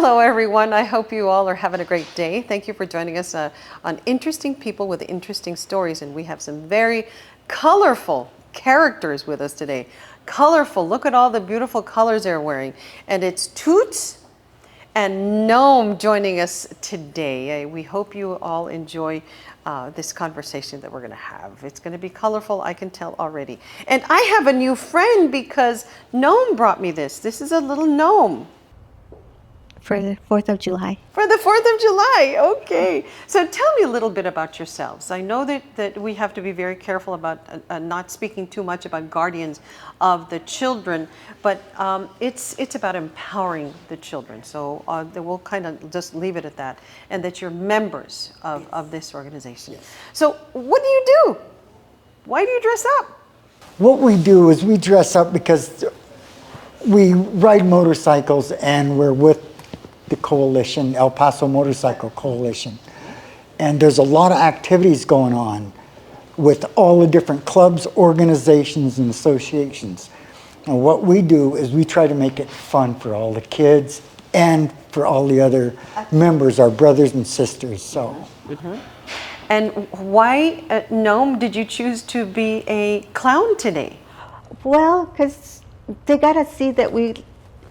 Hello, everyone. I hope you all are having a great day. Thank you for joining us on Interesting People with Interesting Stories. And we have some very colorful characters with us today. Colorful. Look at all the beautiful colors they're wearing. And it's Toot and Gnome joining us today. We hope you all enjoy this conversation that we're going to have. It's going to be colorful, I can tell already. And I have a new friend because Gnome brought me this. This is a little gnome. For the 4th of July. For the 4th of July, okay. So tell me a little bit about yourselves. I know that we have to be very careful about not speaking too much about guardians of the children, but it's about empowering the children. So we'll kind of just leave it at that, and that you're members of this organization. Yes. So what do you do? Why do you dress up? What we do is we dress up because we ride motorcycles and we're with the coalition, El Paso Motorcycle Coalition. And there's a lot of activities going on with all the different clubs, organizations, and associations. And what we do is we try to make it fun for all the kids and for all the other members, our brothers and sisters. So. Mm-hmm. And why, Gnome, did you choose to be a clown today? Well, because they got to see that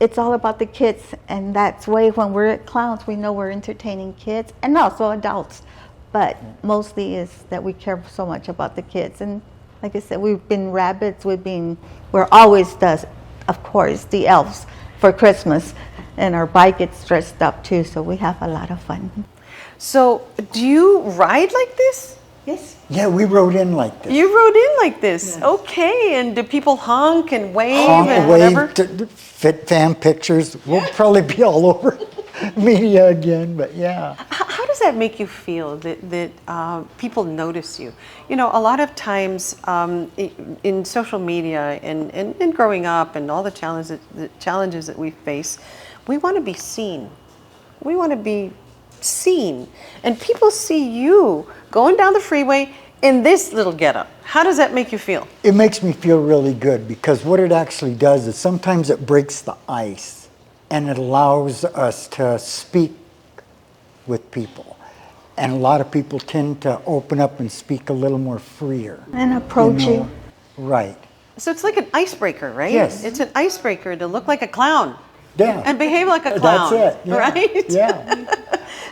it's all about the kids, and that's why when we're clowns, we know we're entertaining kids and also adults, but mostly is that we care so much about the kids. And like I said, we've been rabbits, we're always of course, the elves for Christmas, and our bike gets dressed up too, so we have a lot of fun. So do you ride like this? Yes. Yeah, we rode in like this. You rode in like this? Yes. Okay, and do people honk and wave and whatever? Fit fan pictures. We'll probably be all over media again, but yeah. How does that make you feel that people notice you? You know, a lot of times in social media and growing up and all the challenges that we face, we want to be seen. We want to be seen. And people see you going down the freeway in this little getup. How does that make you feel? It makes me feel really good because what it actually does is sometimes it breaks the ice and it allows us to speak with people. And a lot of people tend to open up and speak a little more freer. And approach you. Right. So it's like an icebreaker, right? Yes. It's an icebreaker to look like a clown. Yeah. And behave like a clown. That's it. Yeah. Right? Yeah.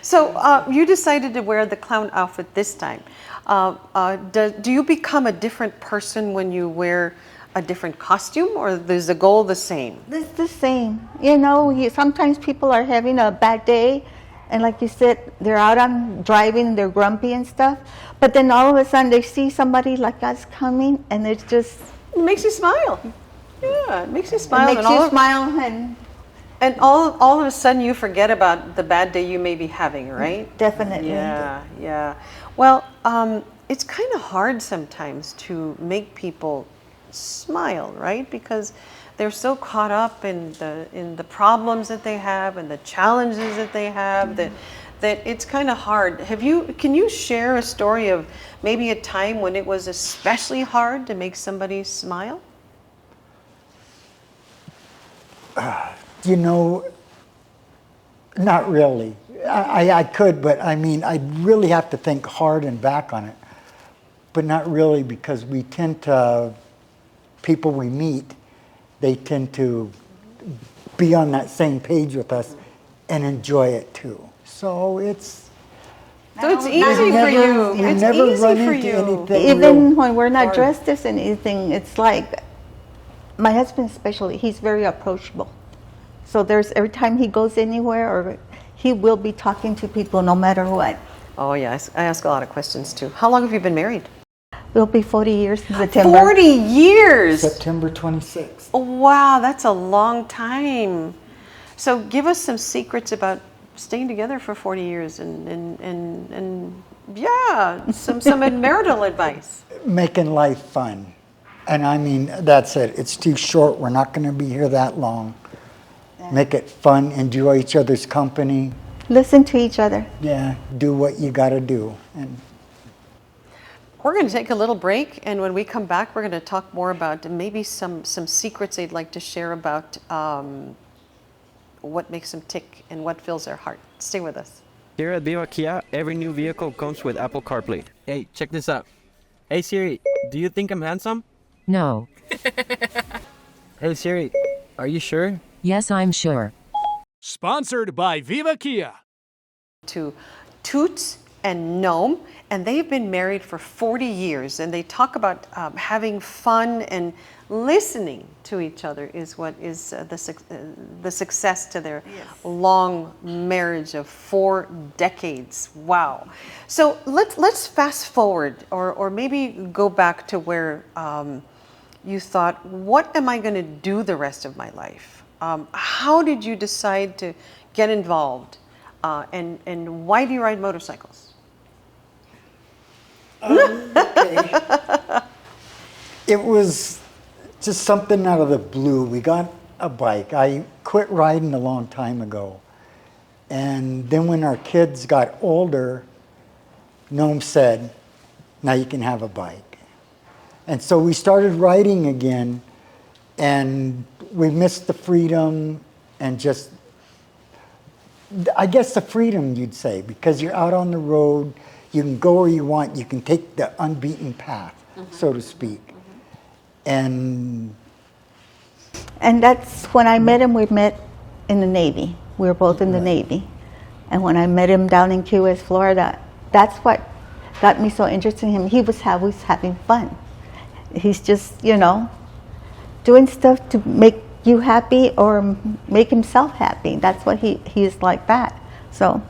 So you decided to wear the clown outfit this time. Do you become a different person when you wear a different costume, or is the goal the same? It's the same. You know, sometimes people are having a bad day, and like you said, they're out on driving, they're grumpy and stuff, but then all of a sudden they see somebody like us coming, and it's just... It makes you smile. Yeah, it makes you smile. It makes you smile, and all of a sudden you forget about the bad day you may be having, right? Definitely. Yeah, yeah. Well, it's kind of hard sometimes to make people smile, right? Because they're so caught up in the problems that they have and the challenges that they have that it's kind of hard. Can you share a story of maybe a time when it was especially hard to make somebody smile? You know, not really. I could, but I mean, I'd really have to think hard and back on it. But not really, because we tend to, people we meet, they tend to be on that same page with us and enjoy it too. So it's easy for you. You never run into anything. Even when we're not dressed as anything, it's like, my husband especially, he's very approachable. So every time he goes anywhere, or he will be talking to people no matter what. Oh yes, I ask a lot of questions too. How long have you been married? We'll be 40 years in September. 40 years! September 26th. Oh, wow, that's a long time. So give us some secrets about staying together for 40 years and yeah, some marital advice. Making life fun. And I mean, that's it. It's too short. We're not going to be here that long. Make it fun, enjoy each other's company. Listen to each other. Yeah, do what you got to do. And we're going to take a little break, and when we come back, we're going to talk more about maybe some secrets they'd like to share about what makes them tick and what fills their heart. Stay with us. Here at Viva Kia, every new vehicle comes with Apple CarPlay. Hey, check this out. Hey Siri, do you think I'm handsome? No. Hey Siri, are you sure? Yes, I'm sure. Sponsored by Viva Kia. To Toot and Gnome, and they've been married for 40 years, and they talk about having fun and listening to each other is what is the success to their long marriage of 4 decades. Wow. So let's fast forward, or maybe go back to where you thought, what am I going to do the rest of my life? How did you decide to get involved? And why do you ride motorcycles? Okay. It was just something out of the blue. We got a bike. I quit riding a long time ago. And then when our kids got older, Gnome said, now you can have a bike. And so we started riding again, and we missed the freedom and just, I guess the freedom, you'd say, because you're out on the road, you can go where you want, you can take the unbeaten path, so to speak. And that's when I met him. We met in the Navy. We were both in the Navy. And when I met him down in Key West, Florida, that's what got me so interested in him. He was always having fun. He's just, doing stuff to make you happy or make himself happy. That's what he is like that. So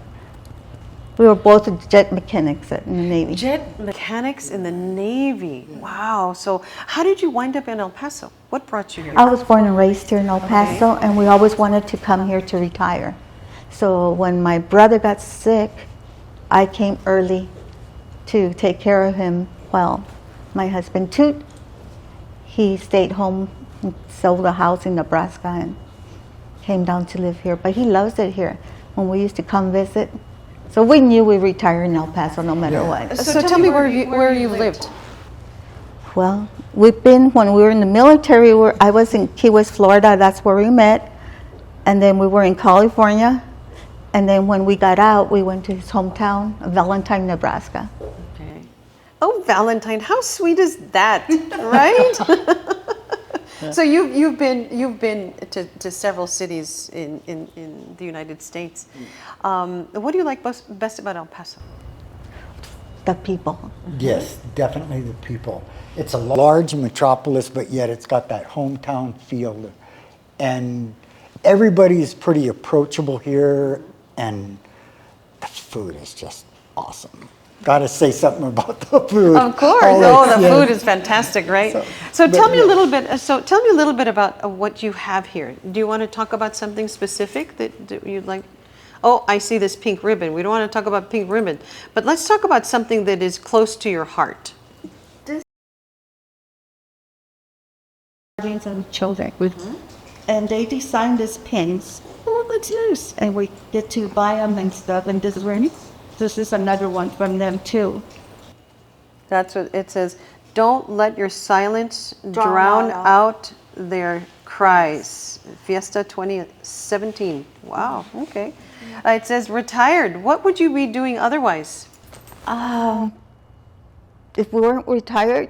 we were both jet mechanics in the Navy. Jet mechanics in the Navy. Wow. So how did you wind up in El Paso? What brought you here? I was born and raised here in El Paso, and we always wanted to come here to retire. So when my brother got sick, I came early to take care of him while my husband Toot, he stayed home and sold a house in Nebraska and came down to live here. But he loves it here when we used to come visit. So we knew we'd retire in El Paso no matter what. So tell me where you lived. Well, we've been, when we were in the military, I was in Key West, Florida. That's where we met. And then we were in California. And then when we got out, we went to his hometown, Valentine, Nebraska. Okay. Oh, Valentine, how sweet is that, right? So you've been to several cities in the United States. What do you like best about El Paso? The people. yes, definitely the people. It's a large metropolis, but yet it's got that hometown feel. And everybody is pretty approachable here, and the food is just awesome. Got to say something about the food. Of course. Always, The yes. food is fantastic, right? So tell me a little bit. So tell me a little bit about what you have here. Do you want to talk about something specific that you'd like? Oh, I see this pink ribbon. We don't want to talk about pink ribbon, but let's talk about something that is close to your heart. And children and they designed these pins. Oh, let's use, and we get to buy them and stuff. And this is another one from them too. That's what it says. Don't let your silence drown out their cries. Fiesta 2017. Wow. Okay. It says retired. What would you be doing otherwise? If we weren't retired,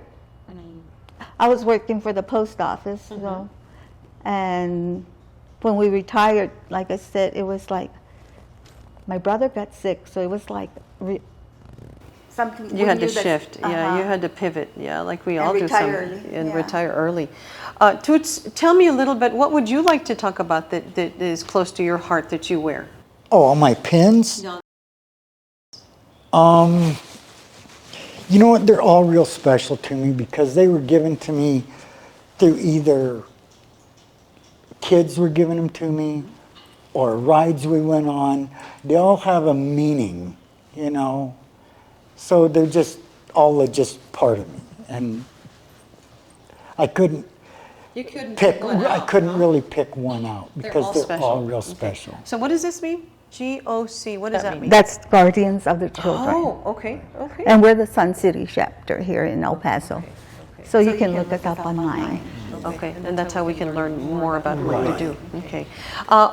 I was working for the post office. So, and when we retired, like I said, it was like my brother got sick, so it was like something You had to shift. Yeah, you had to pivot. Yeah, like we all do. Retire early. And Yeah. retire early. Toots, tell me a little bit. What would you like to talk about that is close to your heart that you wear? Oh, all my pins? You know what? They're all real special to me because they were given to me through either kids were giving them to me or rides we went on. They all have a meaning, So they're just all just part of me. And I couldn't really pick one out because they're all real special. So what does this mean? GOC. What does that mean? That's Guardians of the Children. Oh, okay. And we're the Sun City chapter here in El Paso. So you can look us up online. Okay, and that's how we can learn more about what you do. Okay.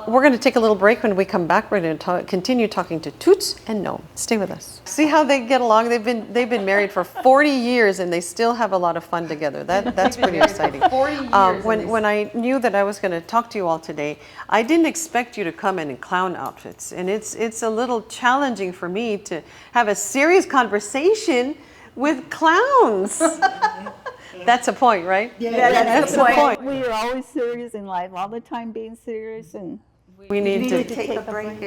We're going to take a little break. When we come back, we're going to continue talking to Toots and Gnome. Stay with us. See how they get along? They've been married for 40 years and they still have a lot of fun together. That's pretty exciting. When I knew that I was going to talk to you all today, I didn't expect you to come in clown outfits. And it's a little challenging for me to have a serious conversation with clowns. That's a point, right? Yeah, that's the point. We are always serious in life, all the time being serious, and We need to take a break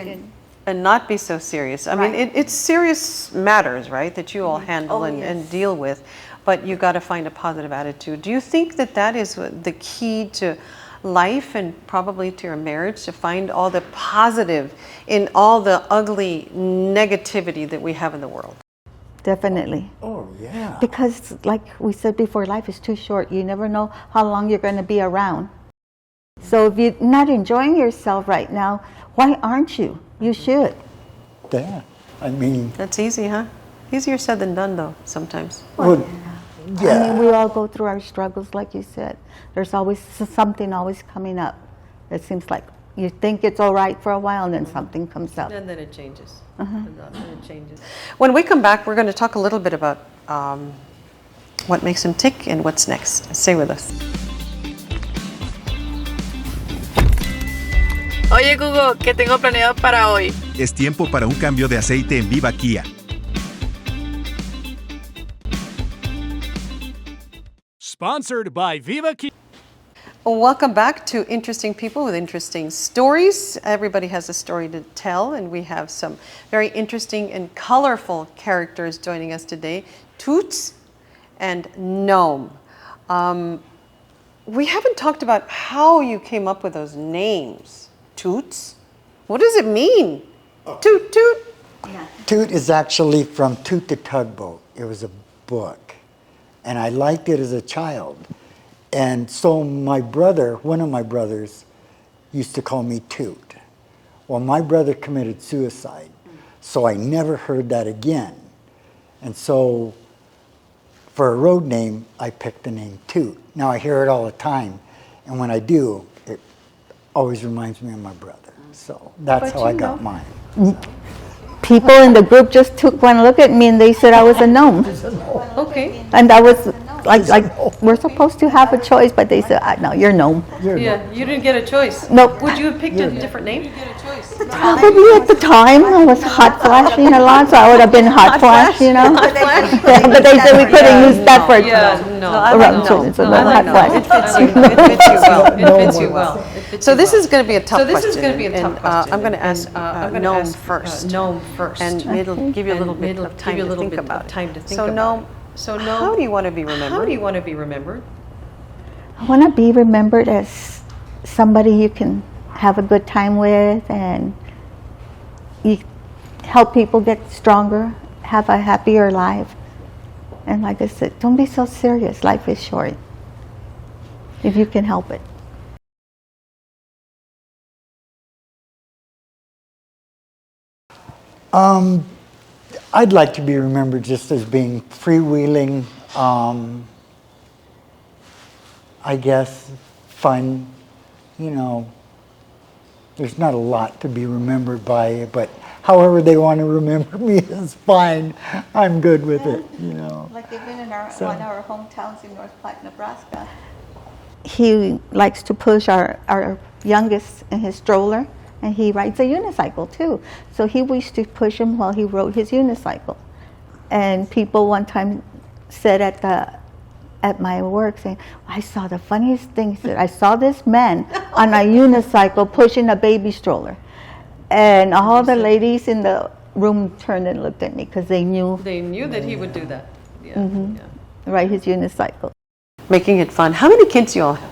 and not be so serious. I mean, it's serious matters, right, that you all handle and deal with, but you got to find a positive attitude. Do you think that that is the key to life and probably to your marriage, to find all the positive in all the ugly negativity that we have in the world? Definitely. Oh, yeah. Because like we said before, life is too short. You never know how long you're going to be around. So if you're not enjoying yourself right now, why aren't you? You should. Yeah. I mean, That's easy, huh? Easier said than done, though, sometimes. well, I yeah. mean, we all go through our struggles, like you said. There's always something always coming up. It seems like you think it's all right for a while, and then something comes up. And then it changes. And then it changes. When we come back, we're going to talk a little bit about what makes him tick and what's next. Stay with us. Oye, Google, ¿qué tengo planeado para hoy? Es tiempo para un cambio de aceite en Viva Kia. Sponsored by Viva Kia. Welcome back to Interesting People with Interesting Stories. Everybody has a story to tell, and we have some very interesting and colorful characters joining us today, Toots and Gnome. We haven't talked about how you came up with those names. Toots? What does it mean? Toot, toot. Toot is actually from Toot the Tugboat. It was a book, and I liked it as a child. And so my brother, one of my brothers, used to call me Toot. Well, my brother committed suicide, so I never heard that again. And so for a road name, I picked the name Toot. Now I hear it all the time, and when I do, it always reminds me of my brother. So that's how I got mine. People in the group just took one look at me and they said I was a gnome. Okay. And I was like we're supposed to have a choice, but they said, no, you're gnome. Yeah, you didn't get a choice. Nope. Would you have picked a different name? Probably at the time I was hot flashing a lot, so I would have been hot flash, you know. But they said we couldn't use that for around children, so no hot flash. It fits you. It fits you well. It fits you well. So this is going to be a tough question. I'm going to ask Gnome first. And it'll give you a little bit of time to think about it. So Gnome, how do you want to be remembered? I want to be remembered as somebody you can have a good time with, and you help people get stronger, have a happier life. And like I said, don't be so serious. Life is short, if you can help it. I'd like to be remembered just as being freewheeling, I guess, fun. You know, there's not a lot to be remembered by, but however they want to remember me is fine. I'm good with it, you know. Like even in one of our hometowns in North Platte, Nebraska. He likes to push our youngest in his stroller, and he rides a unicycle too. So he used to push him while he rode his unicycle. And people one time said at my work, saying, I saw the funniest thing. He said, I saw this man on a unicycle pushing a baby stroller. And all the ladies in the room turned and looked at me because they knew. They knew that he would do that. Yeah. Ride his unicycle. Making it fun. How many kids do you all have?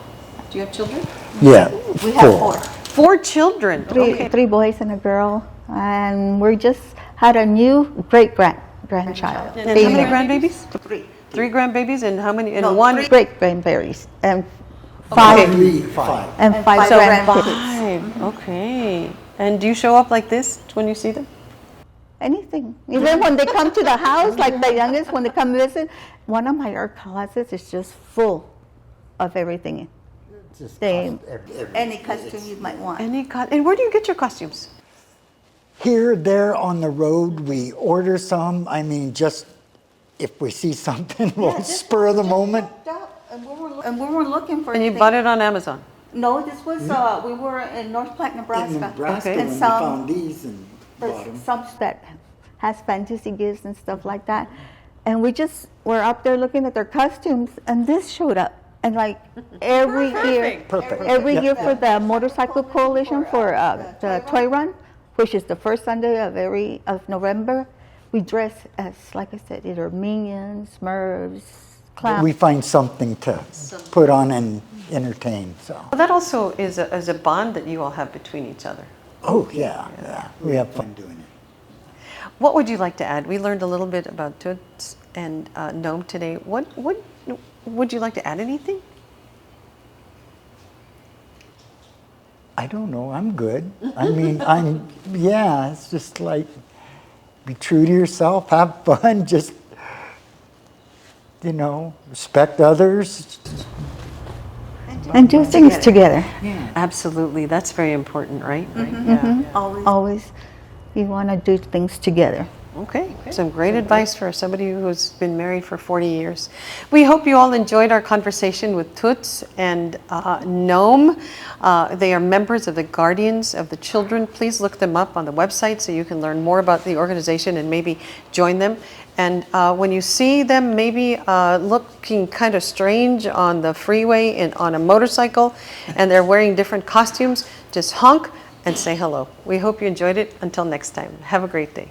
Do you have children? Yeah, We have four. 4 children. Three boys and a girl. And we just had a new great-grandchild. And how many grandbabies? 3 grandbabies, and how many? And one Great-grandberries. And five. Five. And five grandkids. 5. Okay. And do you show up like this when you see them? Anything. Even when they come to the house, like the youngest, when they come visit, one of my art closets is just full of everything. Any costume you might want. And where do you get your costumes? Here, there, on the road, we order some. I mean, just if we see something, we'll spur of the moment. And we were looking for. And you bought it on Amazon? No, this was we were in North Platte, Nebraska. In Nebraska, Okay. when And we some- found these and bought them. Some that has fantasy gifts and stuff like that. And we just were up there looking at their costumes, and this showed up. And like every year, Perfect. every Yep. year for the Motorcycle Coalition for the toy run, which is the first Sunday of November, we dress as, like I said, either minions, Smurfs, clowns. We find something to put on and entertain. So. Well, that also is a bond that you all have between each other. Oh yeah. We have fun doing it. What would you like to add? We learned a little bit about Toots and Gnome today. What would you like to add? Anything? I don't know. I'm good. I mean, it's just like be true to yourself, have fun, just respect others. And do things together. Absolutely. That's very important, right? Always, you want to do things together. Okay, some great advice for somebody who's been married for 40 years. We hope you all enjoyed our conversation with Toots and Gnome. They are members of the Guardians of the Children. Please look them up on the website so you can learn more about the organization and maybe join them. And when you see them maybe looking kind of strange on the freeway and on a motorcycle and they're wearing different costumes, just honk and say hello. We hope you enjoyed it. Until next time, have a great day.